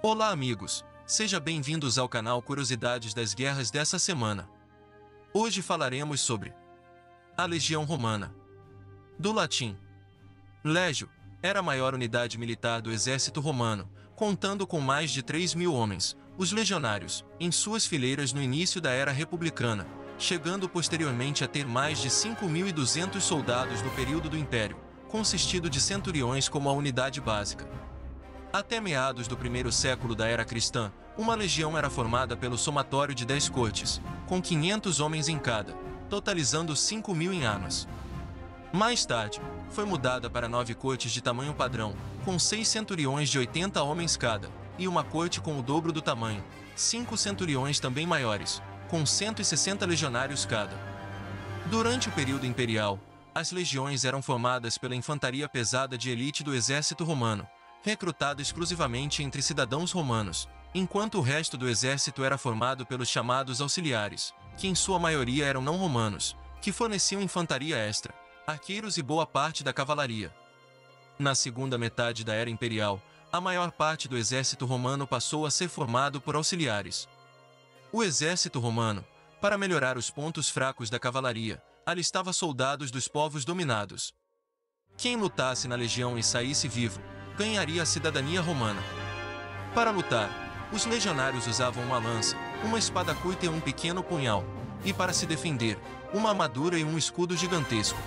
Olá amigos, sejam bem-vindos ao canal Curiosidades das Guerras dessa semana. Hoje falaremos sobre a Legião Romana. Do latim, legio, era a maior unidade militar do exército romano, contando com mais de 3.000 homens, os legionários, em suas fileiras no início da era republicana, chegando posteriormente a ter mais de 5.200 soldados no período do Império, consistido de centuriões como a unidade básica. Até meados do primeiro século da era cristã, uma legião era formada pelo somatório de 10 cortes, com 500 homens em cada, totalizando 5.000 em armas. Mais tarde, foi mudada para 9 cortes de tamanho padrão, com 6 centuriões de 80 homens cada, e uma corte com o dobro do tamanho, 5 centuriões também maiores, com 160 legionários cada. Durante o período imperial, as legiões eram formadas pela infantaria pesada de elite do exército romano, recrutada exclusivamente entre cidadãos romanos, enquanto o resto do exército era formado pelos chamados auxiliares, que em sua maioria eram não romanos, que forneciam infantaria extra, arqueiros e boa parte da cavalaria. Na segunda metade da era imperial, a maior parte do exército romano passou a ser formado por auxiliares. O exército romano, para melhorar os pontos fracos da cavalaria, alistava soldados dos povos dominados. Quem lutasse na legião e saísse vivo, ganharia a cidadania romana. Para lutar, os legionários usavam uma lança, uma espada curta e um pequeno punhal, e para se defender, uma armadura e um escudo gigantesco.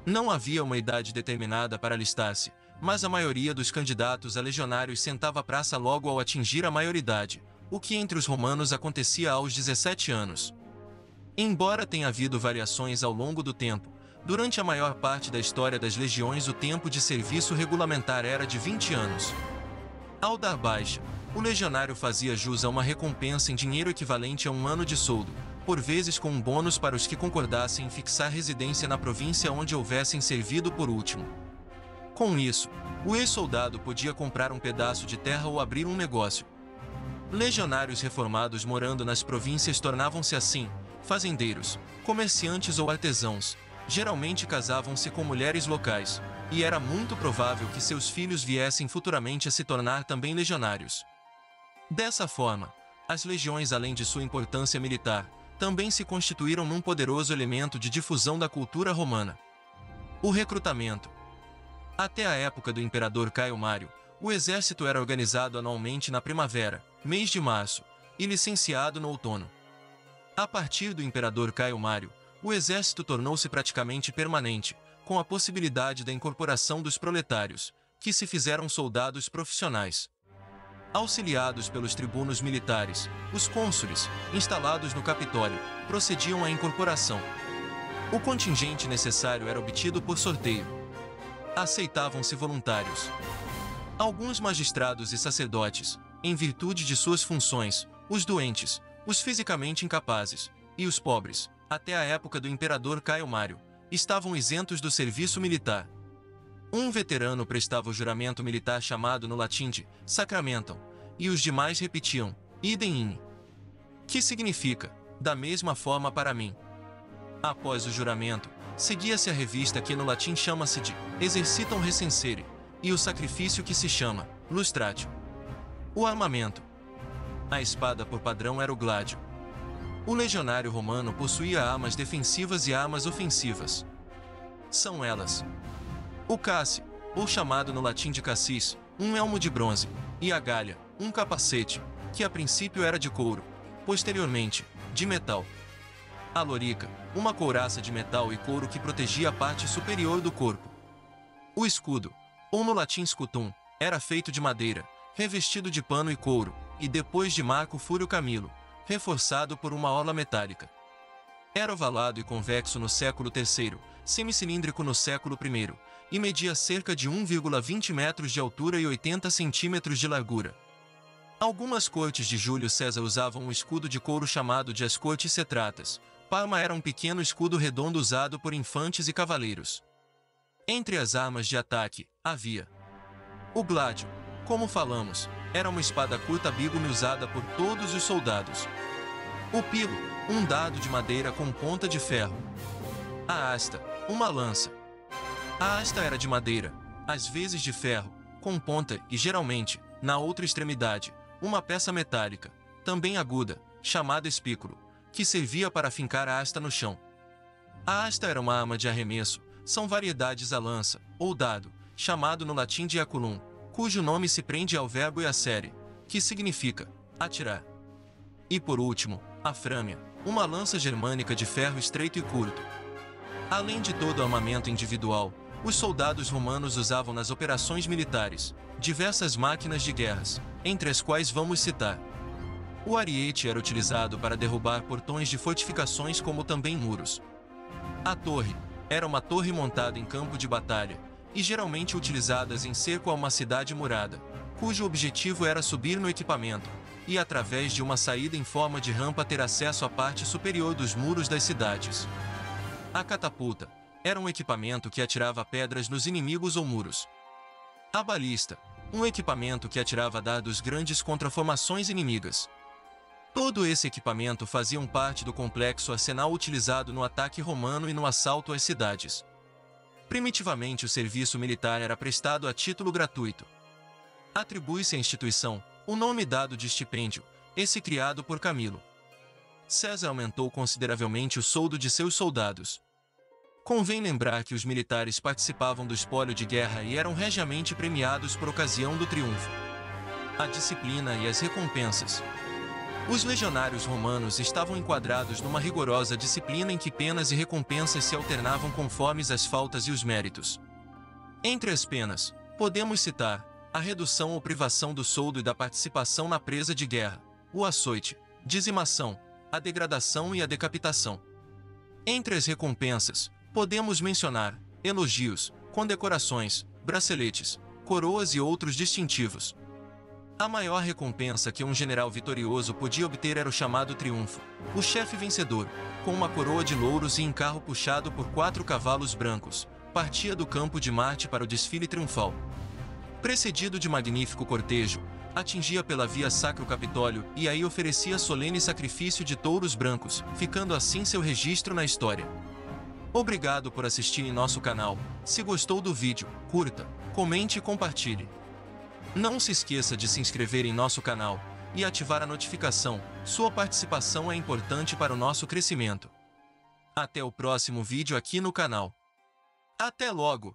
Não havia uma idade determinada para alistar-se, mas a maioria dos candidatos a legionários sentava a praça logo ao atingir a maioridade, o que entre os romanos acontecia aos 17 anos. Embora tenha havido variações ao longo do tempo, durante a maior parte da história das legiões o tempo de serviço regulamentar era de 20 anos. Ao dar baixa, o legionário fazia jus a uma recompensa em dinheiro equivalente a um ano de soldo, por vezes com um bônus para os que concordassem em fixar residência na província onde houvessem servido por último. Com isso, o ex-soldado podia comprar um pedaço de terra ou abrir um negócio. Legionários reformados morando nas províncias tornavam-se assim fazendeiros, comerciantes ou artesãos. Geralmente casavam-se com mulheres locais, e era muito provável que seus filhos viessem futuramente a se tornar também legionários. Dessa forma, as legiões, além de sua importância militar, também se constituíram num poderoso elemento de difusão da cultura romana. O recrutamento. Até a época do imperador Caio Mário, o exército era organizado anualmente na primavera, mês de março, e licenciado no outono. A partir do imperador Caio Mário, o exército tornou-se praticamente permanente, com a possibilidade da incorporação dos proletários, que se fizeram soldados profissionais. Auxiliados pelos tribunos militares, os cônsules, instalados no Capitólio, procediam à incorporação. O contingente necessário era obtido por sorteio. Aceitavam-se voluntários. Alguns magistrados e sacerdotes, em virtude de suas funções, os doentes, os fisicamente incapazes, e os pobres, até a época do imperador Caio Mário, estavam isentos do serviço militar. Um veterano prestava o juramento militar chamado no latim de sacramentum, e os demais repetiam, idem in, que significa, da mesma forma para mim. Após o juramento, seguia-se a revista que no latim chama-se de exercitam recensere, e o sacrifício que se chama lustratio. O armamento. A espada por padrão era o gládio. O legionário romano possuía armas defensivas e armas ofensivas. São elas: o cassi, ou chamado no latim de cassis, um elmo de bronze, e a galha, um capacete, que a princípio era de couro, posteriormente, de metal. A lorica, uma couraça de metal e couro que protegia a parte superior do corpo. O escudo, ou no latim scutum, era feito de madeira, revestido de pano e couro, e depois de marco fúreo camilo, reforçado por uma orla metálica. Era ovalado e convexo no século III, semicilíndrico no século I, e media cerca de 1,20 metros de altura e 80 centímetros de largura. Algumas cortes de Júlio César usavam um escudo de couro chamado de as cortes cetratas. Palma era um pequeno escudo redondo usado por infantes e cavaleiros. Entre as armas de ataque, havia o gládio, como falamos, era uma espada curta bígume usada por todos os soldados. O pilo, um dado de madeira com ponta de ferro. A asta, uma lança. A asta era de madeira, às vezes de ferro, com ponta e, geralmente, Na outra extremidade, uma peça metálica, também aguda, chamada espículo, que servia para fincar a asta no chão. A asta era uma arma de arremesso, são variedades a lança, ou dado, chamado no latim diaculum, cujo nome se prende ao verbo iacere, que significa atirar. E por último, a frâmia, uma lança germânica de ferro estreito e curto. Além de todo o armamento individual, os soldados romanos usavam nas operações militares diversas máquinas de guerras, entre as quais vamos citar. O ariete era utilizado para derrubar portões de fortificações como também muros. A torre era uma torre montada em campo de batalha, e geralmente utilizadas em cerco a uma cidade murada, cujo objetivo era subir no equipamento, e através de uma saída em forma de rampa ter acesso à parte superior dos muros das cidades. A catapulta era um equipamento que atirava pedras nos inimigos ou muros. A balista, um equipamento que atirava dardos grandes contra formações inimigas. Todo esse equipamento fazia parte do complexo arsenal utilizado no ataque romano e no assalto às cidades. Primitivamente, o serviço militar era prestado a título gratuito. Atribui-se à instituição o nome dado de estipêndio, esse criado por Camilo. César aumentou consideravelmente o soldo de seus soldados. Convém lembrar que os militares participavam do espólio de guerra e eram regiamente premiados por ocasião do triunfo. A disciplina e as recompensas. Os legionários romanos estavam enquadrados numa rigorosa disciplina em que penas e recompensas se alternavam conforme as faltas e os méritos. Entre as penas, podemos citar a redução ou privação do soldo e da participação na presa de guerra, o açoite, dizimação, a degradação e a decapitação. Entre as recompensas, podemos mencionar elogios, condecorações, braceletes, coroas e outros distintivos. A maior recompensa que um general vitorioso podia obter era o chamado triunfo, o chefe vencedor, com uma coroa de louros e em carro puxado por 4 cavalos brancos, partia do campo de Marte para o desfile triunfal. Precedido de magnífico cortejo, atingia pela via Sacro Capitólio e aí oferecia solene sacrifício de touros brancos, ficando assim seu registro na história. Obrigado por assistir em nosso canal. Se gostou do vídeo, curta, comente e compartilhe. Não se esqueça de se inscrever em nosso canal e ativar a notificação. Sua participação é importante para o nosso crescimento. Até o próximo vídeo aqui no canal. Até logo!